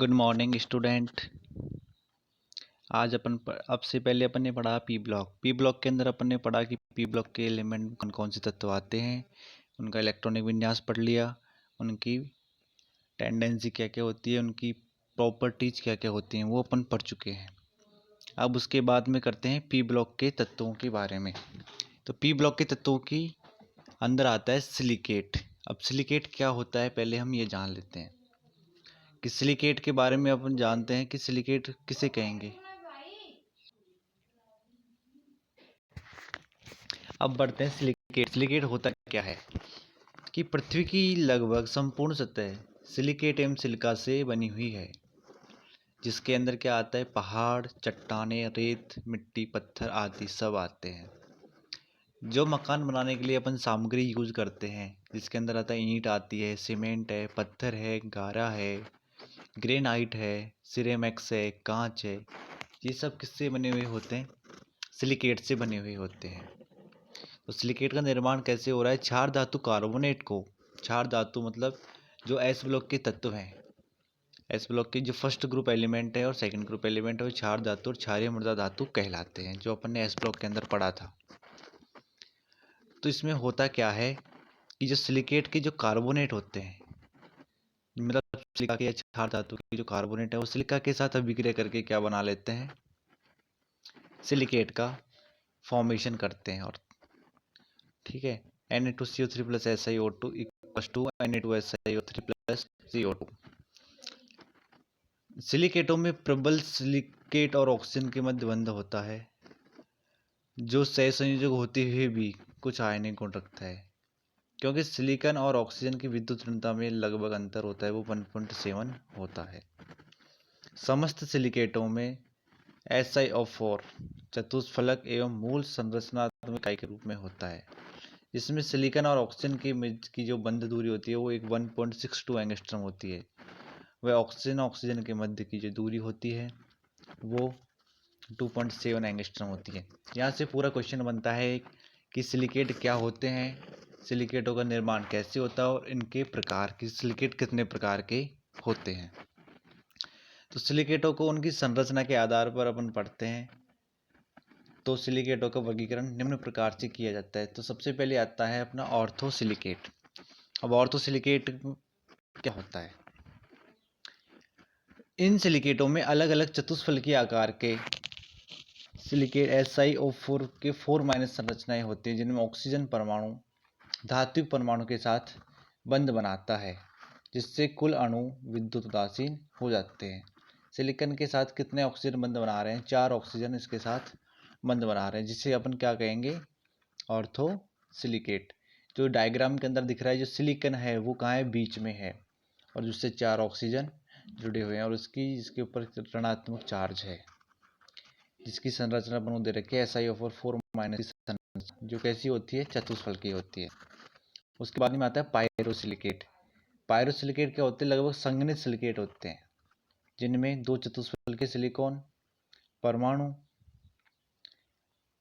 Good morning student. आज अब से पहले अपन ने पढ़ा पी ब्लॉक। पी ब्लॉक के अंदर अपन ने पढ़ा कि पी ब्लॉक के एलिमेंट कौन कौन से तत्व आते हैं, उनका इलेक्ट्रॉनिक विन्यास पढ़ लिया, उनकी टेंडेंसी क्या क्या होती है, उनकी प्रॉपर्टीज क्या क्या होती हैं, वो अपन पढ़ चुके हैं। अब उसके बाद में करते हैं पी ब्लॉक के तत्वों के बारे में। तो पी ब्लॉक के तत्वों की अंदर आता है सिलिकेट। अब सिलिकेट क्या होता है पहले हम ये जान लेते हैं कि सिलिकेट के बारे में अपन जानते हैं कि सिलिकेट किसे कहेंगे। अब बढ़ते हैं सिलिकेट। सिलिकेट होता क्या है कि पृथ्वी की लगभग संपूर्ण सतह सिलिकेट एवं सिलिका से बनी हुई है, जिसके अंदर क्या आता है, पहाड़, चट्टानें, रेत, मिट्टी, पत्थर आदि सब आते हैं। जो मकान बनाने के लिए अपन सामग्री यूज करते हैं, जिसके अंदर आता है ईंट आती है, सीमेंट है, पत्थर है, गारा है, ग्रेनाइट है, सिरेमिक्स है, कांच है, ये सब किससे बने हुए होते हैं? सिलिकेट से बने हुए होते हैं। तो सिलिकेट का निर्माण कैसे हो रहा है? क्षार धातु कार्बोनेट को, क्षार धातु मतलब जो एस ब्लॉक के तत्व हैं, एस ब्लॉक के जो फर्स्ट ग्रुप एलिमेंट है और सेकंड ग्रुप एलिमेंट है, वो क्षार धातु और क्षारीय मृदा धातु कहलाते हैं, जो अपन ने एस ब्लॉक के अंदर पढ़ा था। तो इसमें होता क्या है कि जो सिलिकेट के जो कार्बोनेट होते हैं, मतलब सिलिका के या क्षार धातु की जो कार्बोनेट है, वो सिलिका के साथ अभिक्रिया करके क्या बना लेते हैं? सिलिकेट का फॉर्मेशन करते हैं। और ठीक है, Na2CO3 plus SiO2 equals to Na2SiO3 plus CO2। सिलिकेटों में प्रबल सिलिकेट और ऑक्सीजन के मध्य बंध होता है, जो सहसंयोजक होते हुए भी कुछ आयनिक गुण रखता है। क्योंकि सिलिकॉन और ऑक्सीजन की विद्युत ऋणता में लगभग अंतर होता है, वो 1.7 होता है। समस्त सिलिकेटों में SiO4 चतुष्फलक एवं मूल संरचनात्मक इकाई के रूप में होता है। इसमें सिलिकॉन और ऑक्सीजन की जो बंध दूरी होती है वो एक 1.62 एंगस्ट्रॉम होती है। वह ऑक्सीजन के मध्य की जो दूरी होती है वो 2.7 एंगस्ट्रॉम होती है। यहाँ से पूरा क्वेश्चन बनता है कि सिलिकेट क्या होते हैं, सिलिकेटों का निर्माण कैसे होता है और इनके प्रकार, कि सिलिकेट कितने प्रकार के होते हैं। तो सिलिकेटों को उनकी संरचना के आधार पर अपन पढ़ते हैं। तो सिलिकेटों का वर्गीकरण निम्न प्रकार से किया जाता है। तो सबसे पहले आता है अपना ऑर्थोसिलिकेट। अब ऑर्थोसिलिकेट क्या होता है? इन सिलिकेटों में अलग अलग चतुष्फलकीय आकार के सिलिकेट SiO4 के 4- संरचनाएं होती हैं, जिनमें ऑक्सीजन परमाणु धात्विक परमाणु के साथ बंध बनाता है, जिससे कुल अणु विद्युत उदासीन हो जाते हैं। सिलिकॉन के साथ कितने ऑक्सीजन बंध बना रहे हैं? 4 ऑक्सीजन इसके साथ बंध बना रहे हैं, जिसे अपन क्या कहेंगे? ऑर्थोसिलिकेट। जो डायग्राम के अंदर दिख रहा है, जो सिलिकॉन है वो कहाँ है? बीच में है, और जिससे 4 ऑक्सीजन जुड़े हुए हैं, और इसके ऊपर ऋणात्मक चार्ज है, जिसकी संरचना बनो दे रखी है SiO4 4- जो कैसी होती है? चतुष्फलकीय होती है। उसके बाद में आता है पायरोसिलिकेट। पायरोसिलिकेट क्या होते हैं? लगभग संघनित सिलिकेट होते हैं, जिनमें 2 चतुष्फलकीय सिलिकॉन परमाणु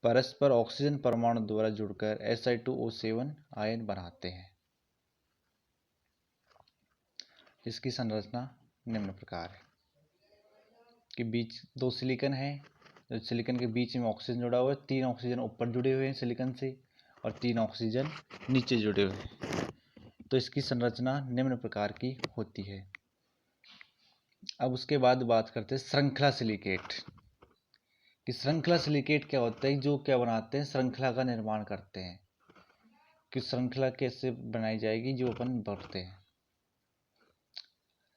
परस्पर ऑक्सीजन परमाणु द्वारा जुड़कर Si2O7 आयन बनाते हैं। इसकी संरचना निम्न प्रकार है कि बीच 2 सिलिकॉन है, तो सिलिकॉन के बीच में ऑक्सीजन जुड़ा हुआ है, 3 ऑक्सीजन ऊपर जुड़े हुए हैं सिलिकॉन से, और 3 ऑक्सीजन नीचे जुड़े हुए हैं। तो इसकी संरचना निम्न प्रकार की होती है। अब उसके बाद बात करते हैं श्रृंखला सिलिकेट। कि श्रृंखला सिलिकेट क्या होता है? जो क्या बनाते हैं? श्रृंखला का निर्माण करते हैं। कि श्रृंखला कैसे बनाई जाएगी, जो अपन बढ़ते हैं।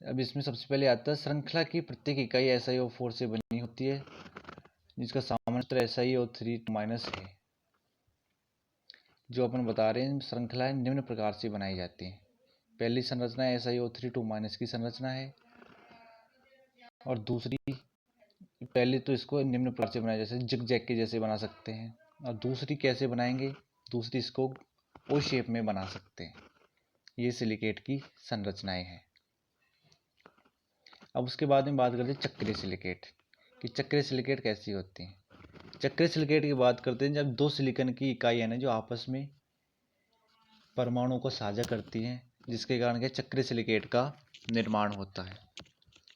अब इसमें सबसे पहले आता है श्रृंखला की प्रत्येक इकाई SiO4 से बनी होती है, जिसका सामान्य SiO3- है। जो अपन बता रहे हैं श्रृंखलाएं निम्न प्रकार से बनाई जाती हैं। पहली संरचना SiO3- की संरचना है, और दूसरी, पहले तो इसको निम्न प्रकार से बनाया, जैसे जिग जैग के जैसे बना सकते हैं, और दूसरी कैसे बनाएंगे? दूसरी इसको ओ शेप में बना सकते हैं। ये सिलिकेट की संरचनाएं हैं। अब उसके बाद में बात करते हैं चक्रीय सिलिकेट। कि चक्रीय सिलिकेट कैसी होती हैं? चक्रीय सिलिकेट की बात करते हैं जब 2 सिलिकॉन की इकाई है ना, जो आपस में परमाणु को साझा करती हैं, जिसके कारण के चक्रीय सिलिकेट का निर्माण होता है।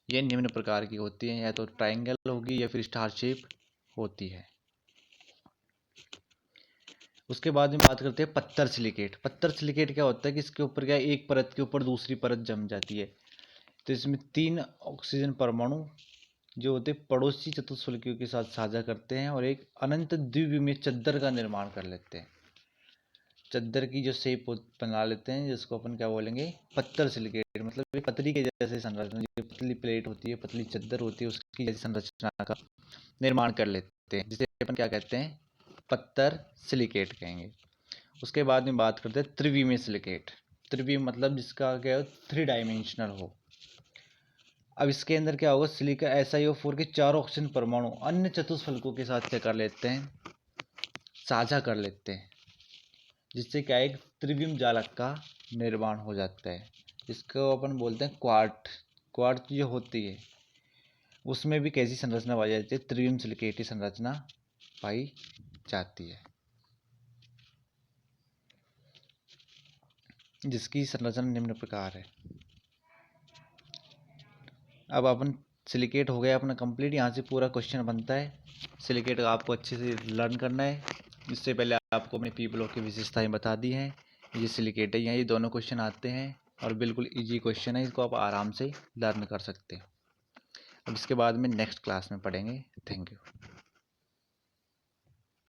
ये निम्न प्रकार की होती है, या तो ट्रायंगल होगी या फिर स्टार शेप होती है। उसके बाद में बात करते हैं पत्थर सिलिकेट। पत्थर सिलिकेट क्या होता है कि इसके ऊपर क्या है, एक परत के ऊपर दूसरी परत जम जाती है। तो इसमें 3 ऑक्सीजन परमाणु जो होते हैं पड़ोसी चतुष्फलकियों के साथ साझा करते हैं और एक अनंत द्विविमीय चद्दर का निर्माण कर लेते हैं। चद्दर की जो शेप बना लेते हैं, जिसको अपन क्या बोलेंगे, पत्थर सिलिकेट। मतलब एक पतली के जैसे संरचना, जो पतली प्लेट होती है, पतली चद्दर होती है, उसकी जैसी संरचना का निर्माण कर लेते हैं, जिसे अपन क्या कहते हैं, पत्थर सिलिकेट कहेंगे। उसके बाद में बात करते हैं त्रिविमीय सिलिकेट। त्रिविमीय मतलब जिसका क्या हो, 3 डायमेंशनल हो। अब इसके अंदर क्या होगा, सिलिका SiO4 के 4 ऑक्सीजन परमाणु अन्य चतुष्फलकों के साथ क्या कर लेते हैं, साझा कर लेते हैं, जिससे क्या एक त्रिविम जालक का निर्माण हो जाता है। इसको अपन बोलते हैं क्वार्ट। क्वार्ट जो होती है उसमें भी कैसी संरचना पाई जाती है, त्रिविम सिलिकेट की संरचना पाई जाती है, जिसकी संरचना निम्न प्रकार है। अब अपन सिलिकेट हो गया अपना कंप्लीट। यहाँ से पूरा क्वेश्चन बनता है। सिलिकेट आपको अच्छे से लर्न करना है। इससे पहले आपको अपने पी ब्लॉक की विशेषताएं बता दी हैं। ये सिलिकेट है, यहाँ ये दोनों क्वेश्चन आते हैं और बिल्कुल इजी क्वेश्चन है, इसको आप आराम से लर्न कर सकते हैं। अब इसके बाद में नेक्स्ट क्लास में पढ़ेंगे। Thank you.